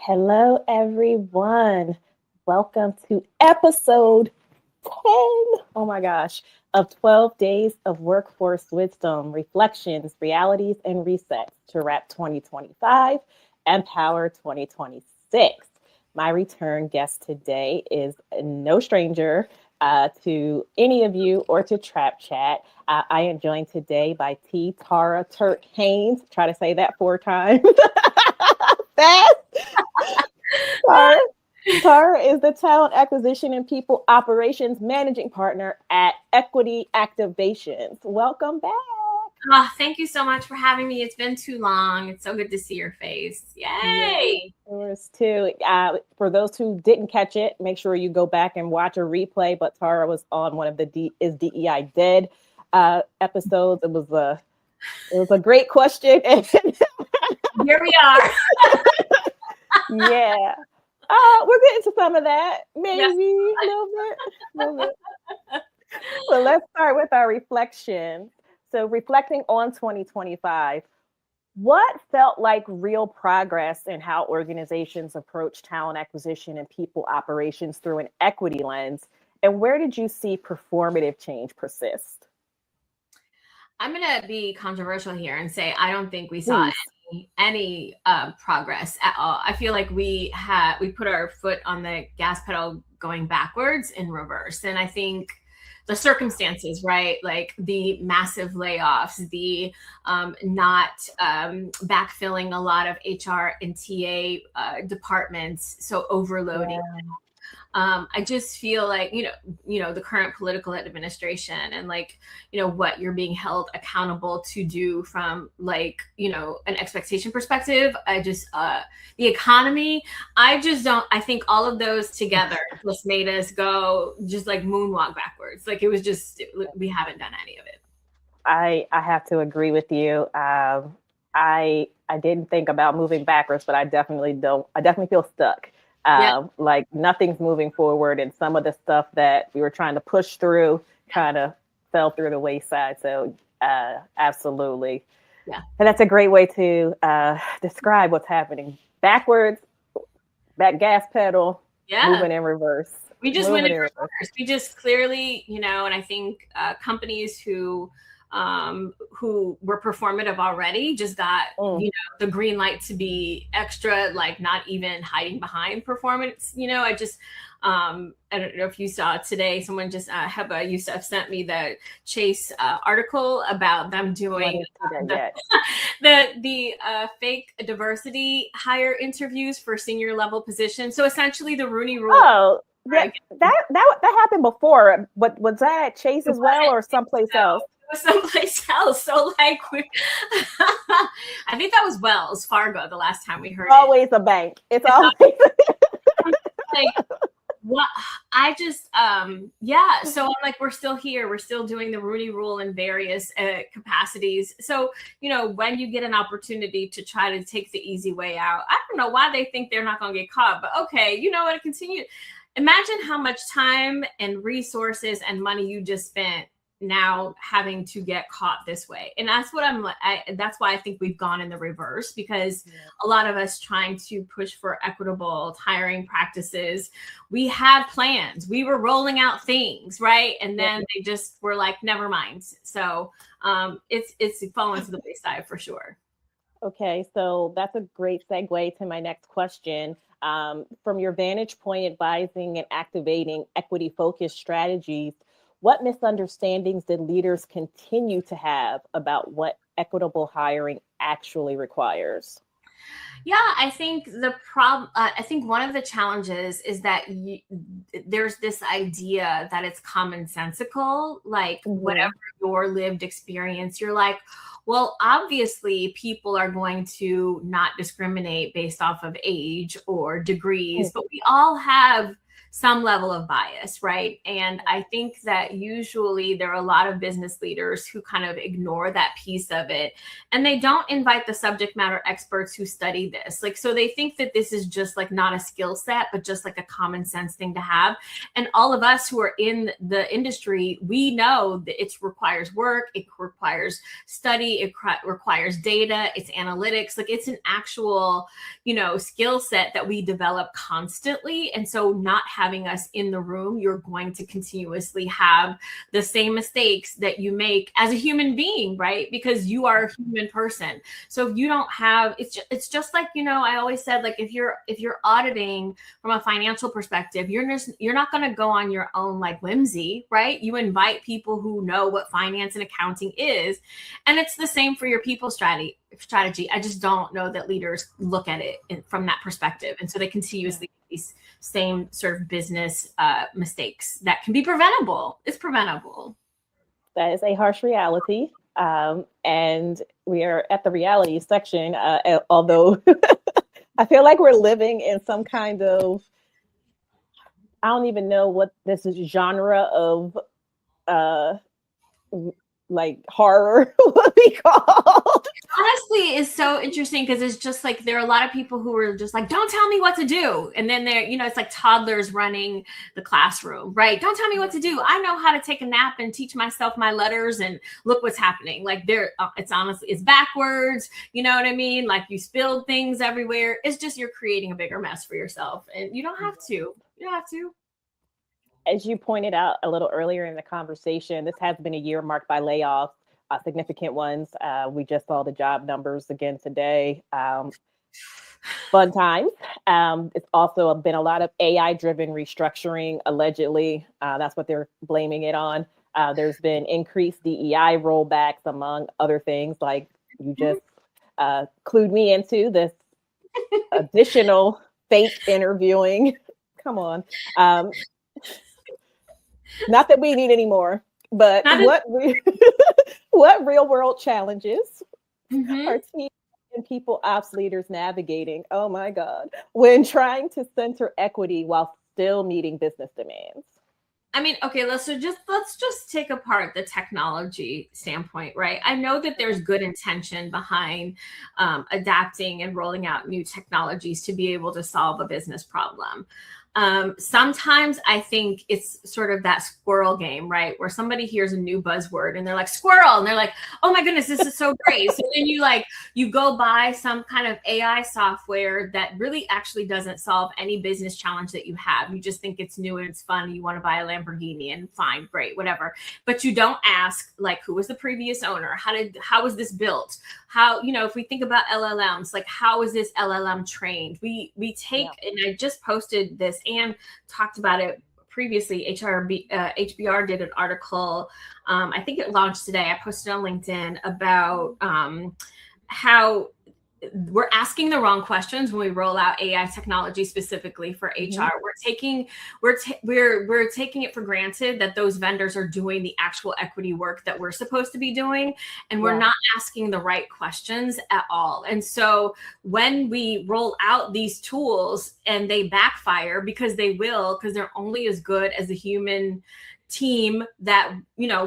Hello, everyone. Welcome to episode 10. Oh my gosh, of 12 Days of Workforce Wisdom, Reflections, Realities, and Resets to wrap 2025 and power 2026. My return guest today is no stranger to any of you or to Trap Chat. I am joined today by Tara Turk-Haynes. Try to say that 4 times. Fast. Tara, Tara is the talent acquisition and people operations managing partner at Equity Activations. Welcome back. Oh, thank you so much for having me. It's been too long. It's so good to see your face. Yay! Yours too. For those who didn't catch it, make sure you go back and watch a replay. But Tara was on one of the Is DEI Dead episodes. It was a great question. And here we are. Yeah. We're getting to some of that, maybe a little bit. Well, let's start with our reflection. So, reflecting on 2025, what felt like real progress in how organizations approach talent acquisition and people operations through an equity lens? And where did you see performative change persist? I'm going to be controversial here and say I don't think we saw any progress at all. I feel like we put our foot on the gas pedal going backwards in reverse. And I think the circumstances, right? Like the massive layoffs, the not backfilling a lot of HR and TA departments, so overloading. Yeah. I just feel like, the current political administration and what you're being held accountable to do from an expectation perspective. The economy, I think all of those together just made us go just like moonwalk backwards. Like we haven't done any of it. I have to agree with you. I didn't think about moving backwards, but I definitely don't. I definitely feel stuck. Like nothing's moving forward, and some of the stuff that we were trying to push through kind of fell through the wayside. So absolutely. Yeah. And that's a great way to describe what's happening. Backwards, that gas pedal, moving in reverse. We just went in reverse. We just clearly, and I think companies who were performative already just got the green light to be extra, like not even hiding behind performance. I don't know if you saw today, someone just Heba Youssef sent me the Chase article about them doing the fake diversity hire interviews for senior level positions. So essentially the Rooney Rule. Oh, that happened before. But was that at Chase as well or someplace else? Someplace else. So I think that was Wells Fargo the last time we heard always a bank. It's always what I just so I'm like, we're still here, we're still doing the Rooney Rule in various capacities. So when you get an opportunity to try to take the easy way out, I don't know why they think they're not going to get caught, but okay, what, continue. Imagine how much time and resources and money you just spent now having to get caught this way. And that's what that's why I think we've gone in the reverse, because a lot of us trying to push for equitable hiring practices, we had plans, we were rolling out things, right? And then they just were like, never mind. So it's fallen to the wayside for sure. Okay, so that's a great segue to my next question. From your vantage point, advising and activating equity-focused strategies, what misunderstandings did leaders continue to have about what equitable hiring actually requires? Yeah, I think the problem, I think one of the challenges is that there's this idea that it's commonsensical, like whatever your lived experience, you're like, well, obviously people are going to not discriminate based off of age or degrees, but we all have some level of bias, right? And I think that usually there are a lot of business leaders who kind of ignore that piece of it, and they don't invite the subject matter experts who study this. Like, so they think that this is just like not a skill set, but just like a common sense thing to have. And all of us who are in the industry, we know that it requires work, it requires study, it requires data, it's analytics, like it's an actual, skill set that we develop constantly. And so not having us in the room, you're going to continuously have the same mistakes that you make as a human being, right? Because you are a human person. So if you don't have, it's just like, I always said, like, if you're auditing from a financial perspective, you're not going to go on your own like whimsy, right? You invite people who know what finance and accounting is. And it's the same for your people strategy. I just don't know that leaders look at it from that perspective. And so they continuously these same sort of business mistakes that can be preventable. It's preventable. That is a harsh reality. And we are at the reality section, although I feel like we're living in some kind of, I don't even know what this is, genre of like horror would be called. Honestly, is so interesting because it's just like there are a lot of people who are just like, don't tell me what to do. And then they're, it's like toddlers running the classroom, right? Don't tell me what to do. I know how to take a nap and teach myself my letters and look what's happening. Like it's backwards. You know what I mean? Like you spilled things everywhere. It's just you're creating a bigger mess for yourself and you don't have to. You don't have to. As you pointed out a little earlier in the conversation, this has been a year marked by layoffs, significant ones. We just saw the job numbers again today. Fun times. It's also been a lot of AI-driven restructuring, allegedly. That's what they're blaming it on. There's been increased DEI rollbacks, among other things, like you just clued me into this additional fake interviewing. Come on. Not that we need any more, but what real world challenges are teams and people ops leaders navigating? Oh my God, when trying to center equity while still meeting business demands. I mean, okay, let's just take apart the technology standpoint, right? I know that there's good intention behind adapting and rolling out new technologies to be able to solve a business problem. Sometimes I think it's sort of that squirrel game, right? Where somebody hears a new buzzword and they're like, squirrel. And they're like, oh my goodness, this is so great. So then you go buy some kind of AI software that really actually doesn't solve any business challenge that you have. You just think it's new and it's fun. You want to buy a Lamborghini and fine, great, whatever. But you don't ask, like, who was the previous owner? How was this built? How, if we think about LLMs, like, how is this LLM trained? We take, and I just posted this and talked about it previously. HBR did an article. I think it launched today. I posted on LinkedIn about how we're asking the wrong questions when we roll out AI technology specifically for HR. We're taking it for granted that those vendors are doing the actual equity work that we're supposed to be doing, and we're not asking the right questions at all. And so when we roll out these tools and they backfire, because they will, because they're only as good as the human team that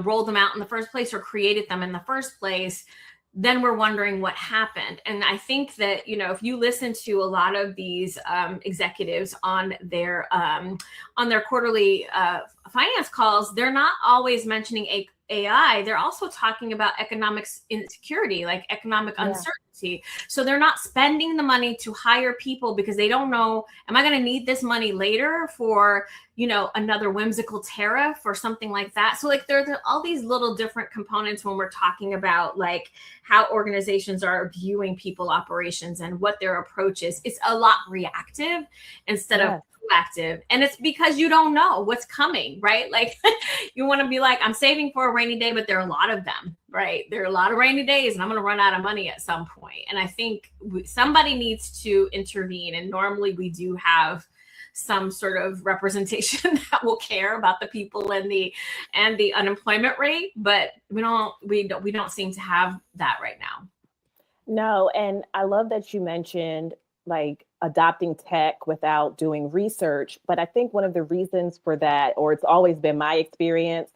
rolled them out in the first place or created them in the first place, then we're wondering what happened. And I think that, if you listen to a lot of these executives on their quarterly finance calls, they're not always mentioning AI. They're also talking about economic insecurity, like economic uncertainty. So they're not spending the money to hire people because they don't know, am I going to need this money later for, another whimsical tariff or something like that? So like there are all these little different components when we're talking about like how organizations are viewing people operations and what their approach is. It's a lot reactive instead of proactive. And it's because you don't know what's coming, right? Like you want to be like, I'm saving for a rainy day, but there are a lot of them, right? There are a lot of rainy days and I'm going to run out of money at some point. And I think somebody needs to intervene. And normally we do have some sort of representation that will care about the people and the unemployment rate, but we don't seem to have that right now. No, and I love that you mentioned like adopting tech without doing research. But I think one of the reasons for that, or it's always been my experience,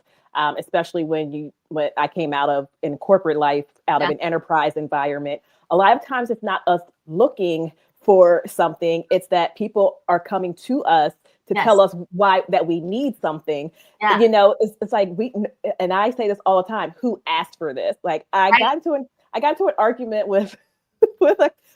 especially when I came out of in corporate life, out of an enterprise environment, a lot of times it's not us looking for something, it's that people are coming to us to tell us why that we need something. You know, it's like and I say this all the time, who asked for this? Like I got into an argument with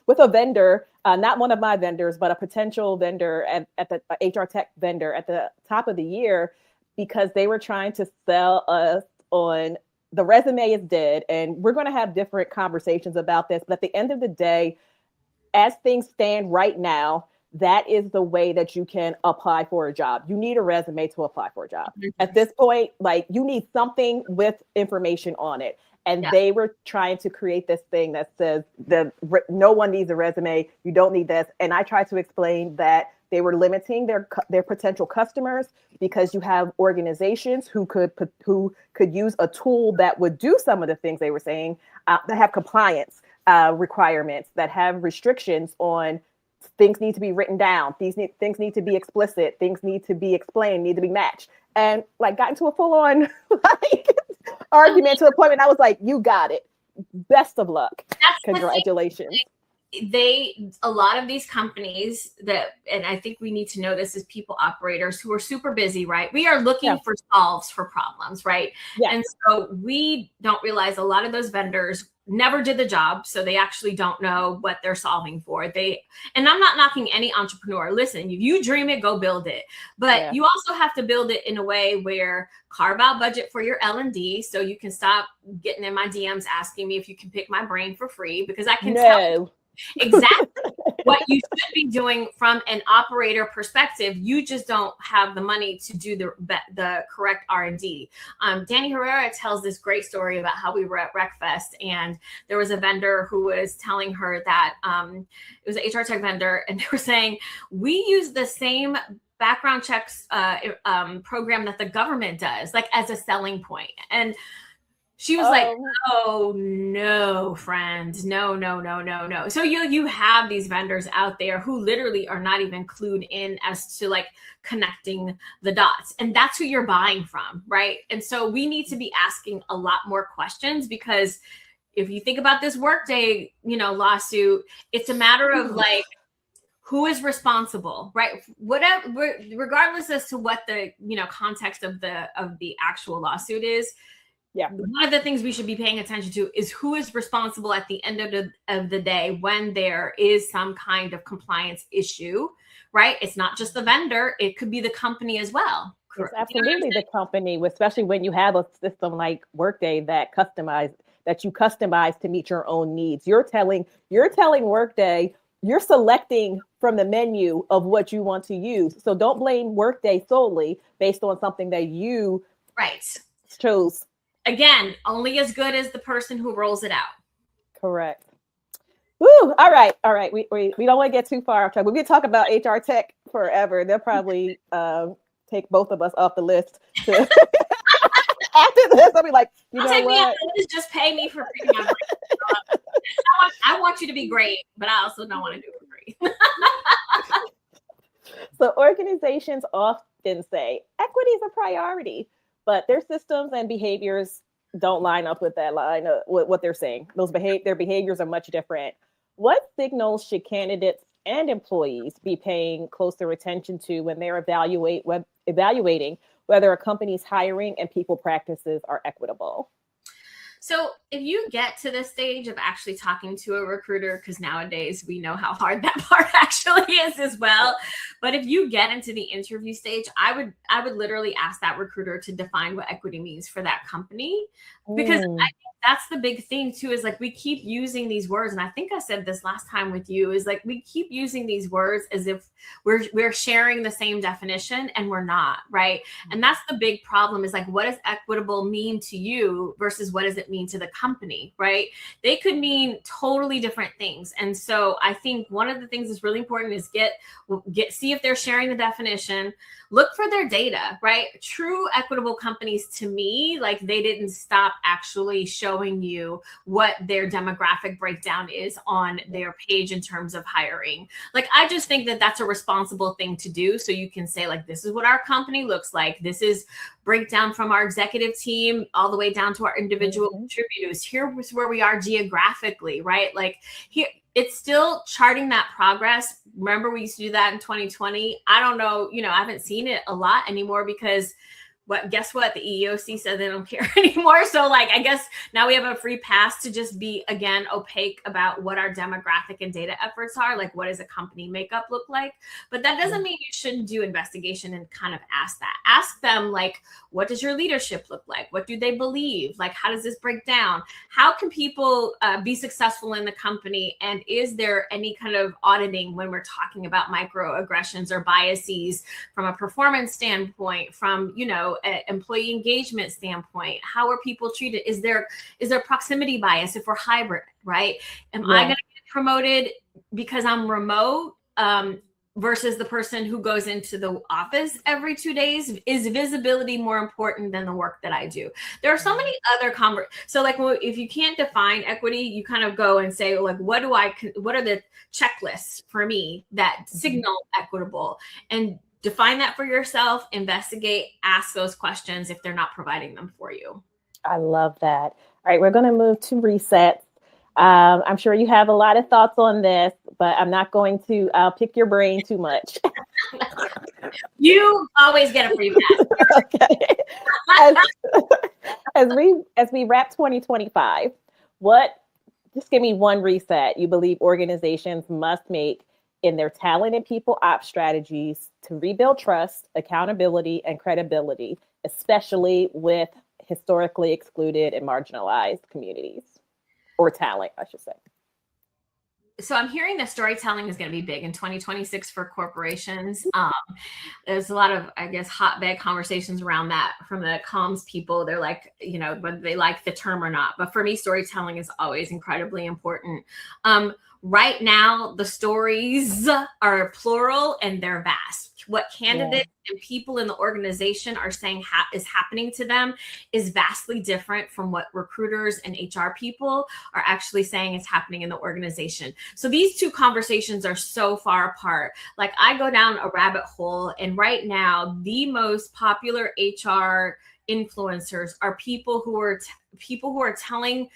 with a vendor, not one of my vendors, but a potential vendor at the HR tech vendor at the top of the year, because they were trying to sell us on the resume is dead. And we're going to have different conversations about this. But at the end of the day, as things stand right now, that is the way that you can apply for a job. You need a resume to apply for a job. At this point, like you need something with information on it. And they were trying to create this thing that says no one needs a resume. You don't need this. And I tried to explain that they were limiting their potential customers because you have organizations who could use a tool that would do some of the things they were saying, that have compliance requirements, that have restrictions on things need to be written down. Things need to be explicit. Things need to be explained, need to be matched. And like got into a full on like argument to the point when I was like, you got it. Best of luck. Congratulations. A lot of these companies and I think we need to know this as people operators who are super busy, right? We are looking for solves for problems, right? And so we don't realize a lot of those vendors never did the job. So they actually don't know what they're solving for. And I'm not knocking any entrepreneur. Listen, if you dream it, go build it. But you also have to build it in a way where carve out budget for your L&D so you can stop getting in my DMs asking me if you can pick my brain for free, because I can tell you exactly what you should be doing from an operator perspective. You just don't have the money to do the correct R&D. Danny Herrera tells this great story about how we were at RecFest, and there was a vendor who was telling her that it was an HR tech vendor, and they were saying, we use the same background checks program that the government does, like as a selling point. And she was like, oh, no, friend. No. So you have these vendors out there who literally are not even clued in as to like connecting the dots. And that's who you're buying from, right? And so we need to be asking a lot more questions, because if you think about this Workday, lawsuit, it's a matter of like, who is responsible, right? Whatever, regardless as to what the context of the actual lawsuit is. Yeah. One of the things we should be paying attention to is who is responsible at the end of the day when there is some kind of compliance issue, right? It's not just the vendor. It could be the company as well. It's absolutely the company, especially when you have a system like Workday that you customize to meet your own needs. You're telling Workday, you're selecting from the menu of what you want to use. So don't blame Workday solely based on something that you chose. Again, only as good as the person who rolls it out. Correct. Woo! All right. We don't want to get too far off track. We can talk about HR tech forever. They'll probably take both of us off the list. After this, I'll be like, you know what? Just pay me for free. I want you to be great, but I also don't want to do it for free. So organizations often say equity is a priority, but their systems and behaviors don't line up with that line of what they're saying. Their behaviors are much different. What signals should candidates and employees be paying closer attention to when they're evaluating whether a company's hiring and people practices are equitable? So if you get to the stage of actually talking to a recruiter, because nowadays we know how hard that part actually is as well. But if you get into the interview stage, I would literally ask that recruiter to define what equity means for that company, because I think that's the big thing too, is like we keep using these words. And I think I said this last time with you, is like we keep using these words as if we're sharing the same definition, and we're not, right? And that's the big problem, is like, what does equitable mean to you versus what does it mean to the company, right? They could mean totally different things. And so I think one of the things that's really important is see see if they're sharing the definition, look for their data, right? True equitable companies, to me, like they didn't stop actually showing you what their demographic breakdown is on their page in terms of hiring. Like, I just think that that's a responsible thing to do. So you can say like, this is what our company looks like. This is breakdown from our executive team all the way down to our individual contributors. Here's where we are geographically, right? Like here, it's still charting that progress. Remember, we used to do that in 2020. I don't know, I haven't seen it a lot anymore because guess what? The EEOC said they don't care anymore. So like, I guess now we have a free pass to just be, again, opaque about what our demographic and data efforts are. Like, what does a company makeup look like? But that doesn't mean you shouldn't do investigation and kind of ask that. Ask them, like, what does your leadership look like? What do they believe? Like, how does this break down? How can people be successful in the company? And is there any kind of auditing when we're talking about microaggressions or biases from a performance standpoint, from, employee engagement standpoint? How are people treated? Is there proximity bias if we're hybrid, right? Am I going to get promoted because I'm remote versus the person who goes into the office every 2 days? Is visibility more important than the work that I do? There are so many other so like, if you can't define equity, you kind of go and say, like, what are the checklists for me that signal equitable? And define that for yourself, investigate, ask those questions if they're not providing them for you. I love that. All right, we're going to move to resets. I'm sure you have a lot of thoughts on this, but I'm not going to pick your brain too much. You always get a free pass. Okay. As we wrap 2025, just give me one reset you believe organizations must make in their talent and people ops strategies to rebuild trust, accountability, and credibility, especially with historically excluded and marginalized communities, or talent, I should say. So I'm hearing that storytelling is going to be big in 2026 for corporations. There's a lot of, I guess, hotbed conversations around that from the comms people. They're like, whether they like the term or not. But for me, storytelling is always incredibly important. Right now, the stories are plural and they're vast. What candidates and people in the organization are saying is happening to them is vastly different from what recruiters and HR people are actually saying is happening in the organization. So these two conversations are so far apart. Like, I go down a rabbit hole, and right now, the most popular HR influencers are people who are telling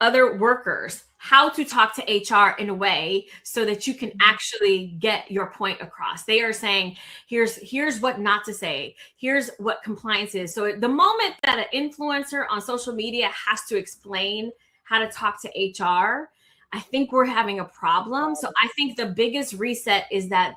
other workers how to talk to HR in a way so that you can actually get your point across. They are saying, here's what not to say. Here's what compliance is. So the moment that an influencer on social media has to explain how to talk to HR, I think we're having a problem. So I think the biggest reset is that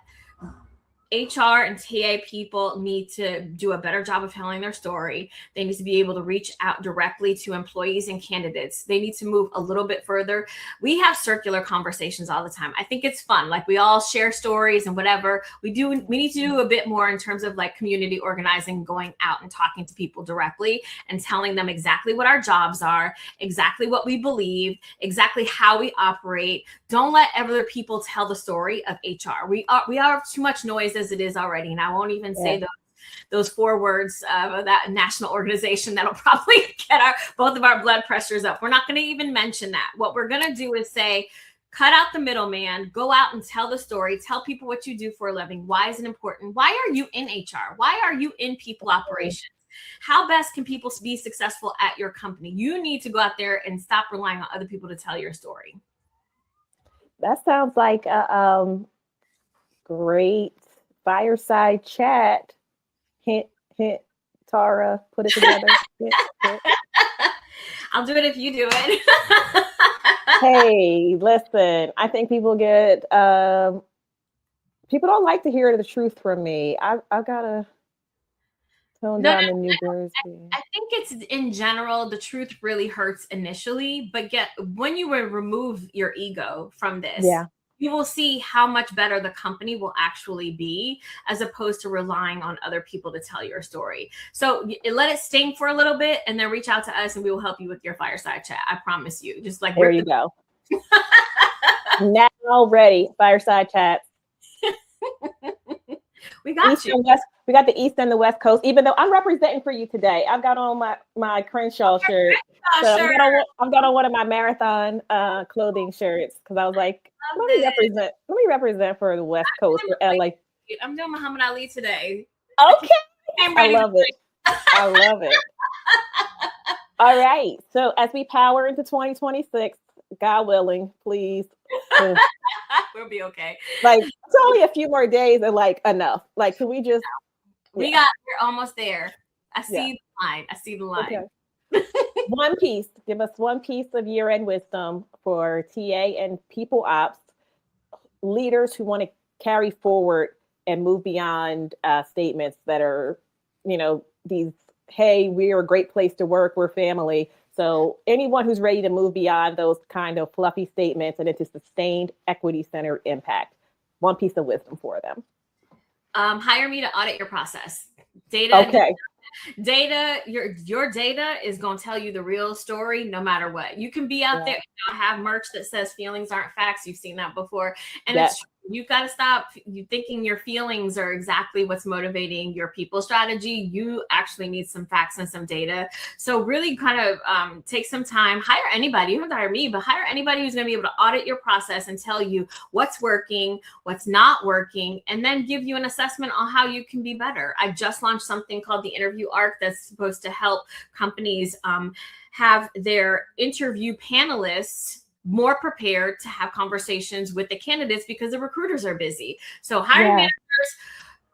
HR and TA people need to do a better job of telling their story. They need to be able to reach out directly to employees and candidates. They need to move a little bit further. We have circular conversations all the time. I think it's fun. Like, we all share stories and whatever. We need to do a bit more in terms of like community organizing, going out and talking to people directly and telling them exactly what our jobs are, exactly what we believe, exactly how we operate. Don't let other people tell the story of HR. We are too much noise as it is already. And I won't even say those 4 words of that national organization that'll probably get both of our blood pressures up. We're not going to even mention that. What we're going to do is say, cut out the middleman, go out and tell the story, tell people what you do for a living. Why is it important? Why are you in HR? Why are you in people operations? How best can people be successful at your company? You need to go out there and stop relying on other people to tell your story. That sounds like a great fireside chat. Hint, hint, Tara, put it together. Hint, hint. I'll do it if you do it. Hey, listen, I think people people don't like to hear the truth from me. I've got to tone down the New Jersey. I think it's, in general, the truth really hurts initially, but when you remove your ego from this, you will see how much better the company will actually be, as opposed to relying on other people to tell your story. So let it sting for a little bit and then reach out to us and we will help you with your fireside chat. I promise you. Just like, there you go. Now ready, fireside chat. We got East you. and West. We got the East and the West Coast. Even though I'm representing for you today, I've got on my Crenshaw shirt. So I've got on one of my marathon clothing shirts because I was like, Love let me represent for the West Coast for LA. I'm doing Muhammad Ali today. Okay. I'm I ready love it. I love it. All right. So as we power into 2026, God willing, please. We'll be okay. Like it's only a few more days and like enough. Like can we just we're almost there. I see the line. I see the line. Okay. One piece. Give us one piece of year-end wisdom for TA and people ops leaders who want to carry forward and move beyond statements that are, these, hey, we're a great place to work, we're family. So anyone who's ready to move beyond those kind of fluffy statements and into sustained equity-centered impact, one piece of wisdom for them. Hire me to audit your process. Data, your data is going to tell you the real story no matter what. You can be out there and have merch that says feelings aren't facts. You've seen that before. And it's true. You've got to stop you thinking your feelings are exactly what's motivating your people strategy. You actually need some facts and some data. So really kind of take some time, hire anybody. You don't have to hire me, but hire anybody who's going to be able to audit your process and tell you what's working, what's not working, and then give you an assessment on how you can be better. I just launched something called the Interview Arc that's supposed to help companies have their interview panelists more prepared to have conversations with the candidates because the recruiters are busy. So hiring managers,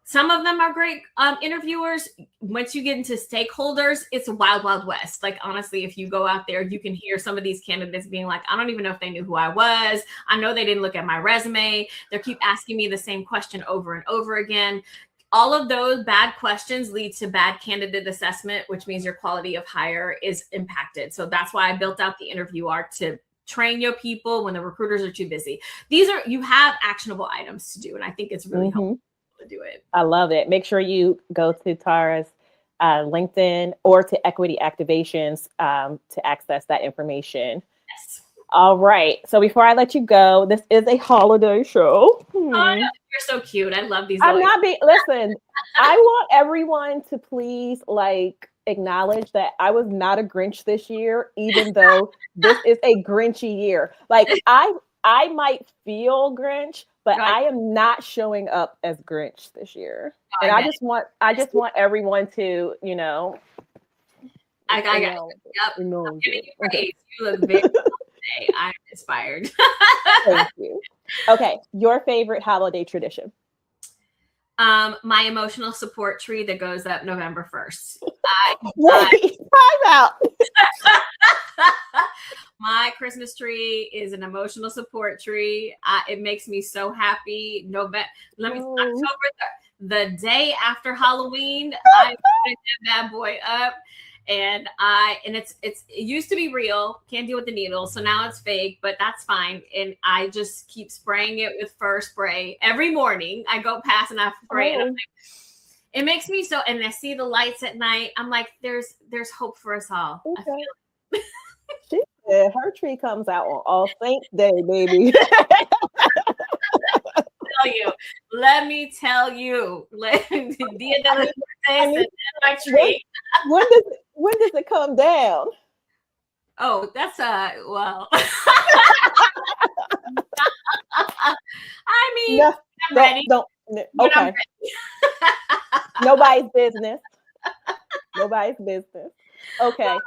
some of them are great interviewers. Once you get into stakeholders, it's a wild, wild west. Like, honestly, if you go out there, you can hear some of these candidates being like, I don't even know if they knew who I was. I know they didn't look at my resume. They keep asking me the same question over and over again. All of those bad questions lead to bad candidate assessment, which means your quality of hire is impacted. So that's why I built out the Interview Arc to train your people when the recruiters are too busy. You have actionable items to do. And I think it's really helpful to do it. I love it. Make sure you go to Tara's LinkedIn or to Equity Activations to access that information. Yes. All right. So before I let you go, this is a holiday show. Oh, no, you're so cute. I love these. Listen, I want everyone to please acknowledge that I was not a Grinch this year, even though this is a Grinchy year. Like I might feel Grinch, but I am not showing up as Grinch this year. And I just want everyone to, I got you. Yep. I'm giving you praise. You look very today. I'm inspired. Thank you. Okay, your favorite holiday tradition? My emotional support tree that goes up November 1st. Wait, time out. My Christmas tree is an emotional support tree. It makes me so happy. October, the day after Halloween, I put that bad boy up. And it used to be real, can't deal with the needle, so now it's fake, but that's fine. And I just keep spraying it with fur spray every morning. I go past and I spray it. And it makes me so. And I see the lights at night. I'm like, there's hope for us all. Okay. She said her tree comes out on All Saints Day, baby. Let me tell you. My tree. When does it come down? Oh, that's well. I mean, I'm ready. Okay. Nobody's business. Nobody's business. Okay.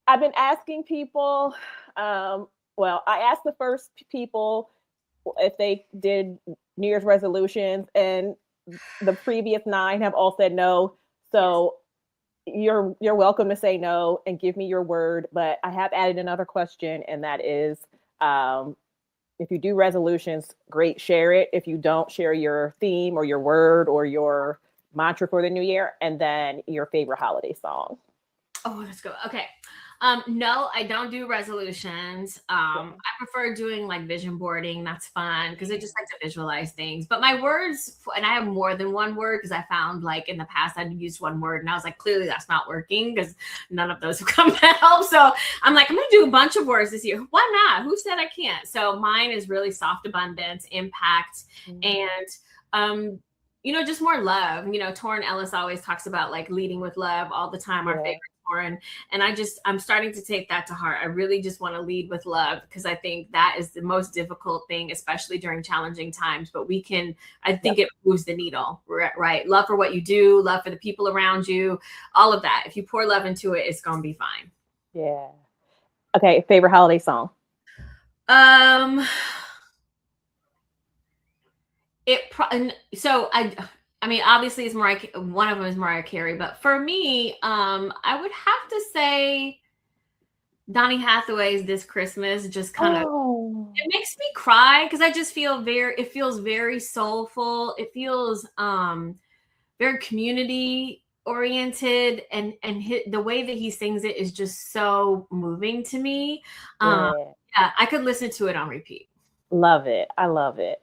I've been asking people. I asked the first people if they did New Year's resolutions, and the previous 9 have all said no. So you're welcome to say no and give me your word. But I have added another question, and that is, if you do resolutions, great, share it. If you don't, share your theme or your word or your mantra for the new year, and then your favorite holiday song. Oh, let's go. Okay. No, I don't do resolutions. I prefer doing like vision boarding. That's fun because I just like to visualize things. But my words, and I have more than one word because I found like in the past I'd used one word and I was like, clearly that's not working because none of those have come to help. So I'm like, I'm going to do a bunch of words this year. Why not? Who said I can't? So mine is really soft abundance, impact, and just more love. Torrin Ellis always talks about like leading with love all the time, our favorite Torrin. And I'm starting to take that to heart. I really just want to lead with love, because I think that is the most difficult thing, especially during challenging times. But I think it moves the needle, right? Love for what you do, love for the people around you, all of that. If you pour love into it, it's going to be fine. Yeah. Okay. Favorite holiday song? Obviously it's one of them is Mariah Carey, but for me, I would have to say Donny Hathaway's This Christmas. Just kind of, it makes me cry, because I just feel it feels very soulful. It feels very community oriented, and the way that he sings it is just so moving to me. Yeah, I could listen to it on repeat. Love it. I love it.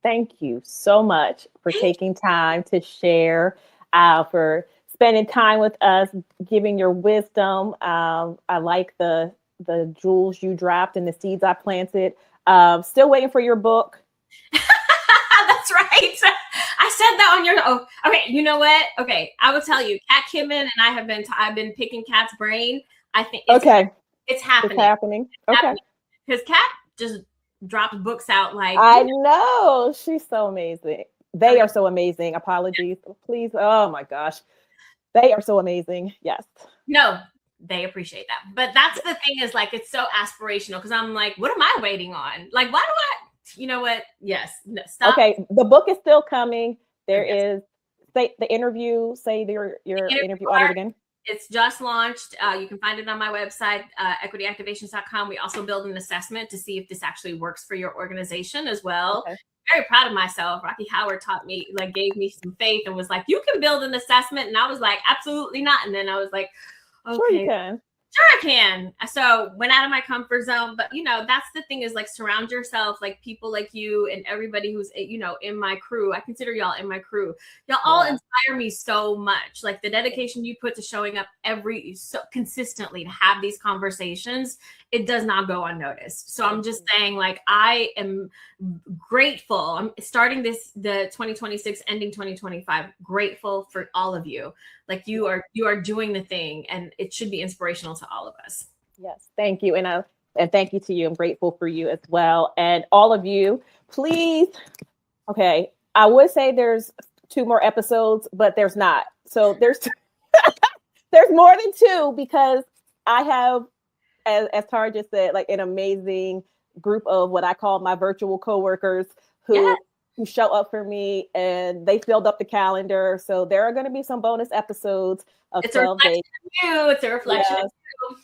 Thank you so much for taking time to share, for spending time with us, giving your wisdom. I like the jewels you dropped and the seeds I planted. Still waiting for your book. That's right. I said that on your. Okay. You know what? Okay, I will tell you. Kat Kidman and I I've been picking Kat's brain. I think it's happening. It's happening. Okay. Because Kat just drops books out like. I know. She's so amazing. They are so amazing. Apologies, please. Oh my gosh. They are so amazing. Yes. No, they appreciate that. But that's the thing, is like, it's so aspirational, because I'm like, what am I waiting on? Like, why do you know what? Yes. No, stop. Okay. The book is still coming. There is the interview, your interview audit again. It's just launched. You can find it on my website, equityactivations.com. We also build an assessment to see if this actually works for your organization as well. Okay. Very proud of myself. Rocky Howard gave me some faith and was like, you can build an assessment. And I was like, absolutely not. And then I was like, okay. Sure you can. Sure I can. So went out of my comfort zone. But, that's the thing, is like, surround yourself, like people like you and everybody who's, in my crew. I consider y'all in my crew. Y'all all inspire me so much. Like the dedication you put to showing up consistently to have these conversations, it does not go unnoticed. So I'm just saying, like, I am grateful. I'm starting the 2026, ending 2025, grateful for all of you. Like you are doing the thing, and it should be inspirational to all of us. Yes. Thank you. And thank you to you. I'm grateful for you as well. And all of you, please. Okay. I would say there's 2 more episodes, but there's not. So there's more than 2, because I have, as Tara just said, like an amazing group of what I call my virtual coworkers who show up for me, and they filled up the calendar. So there are going to be some bonus episodes of 12 days. It's a reflection of you.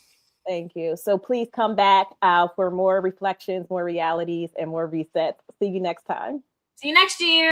Thank you. So please come back for more reflections, more realities, and more resets. See you next time. See you next year.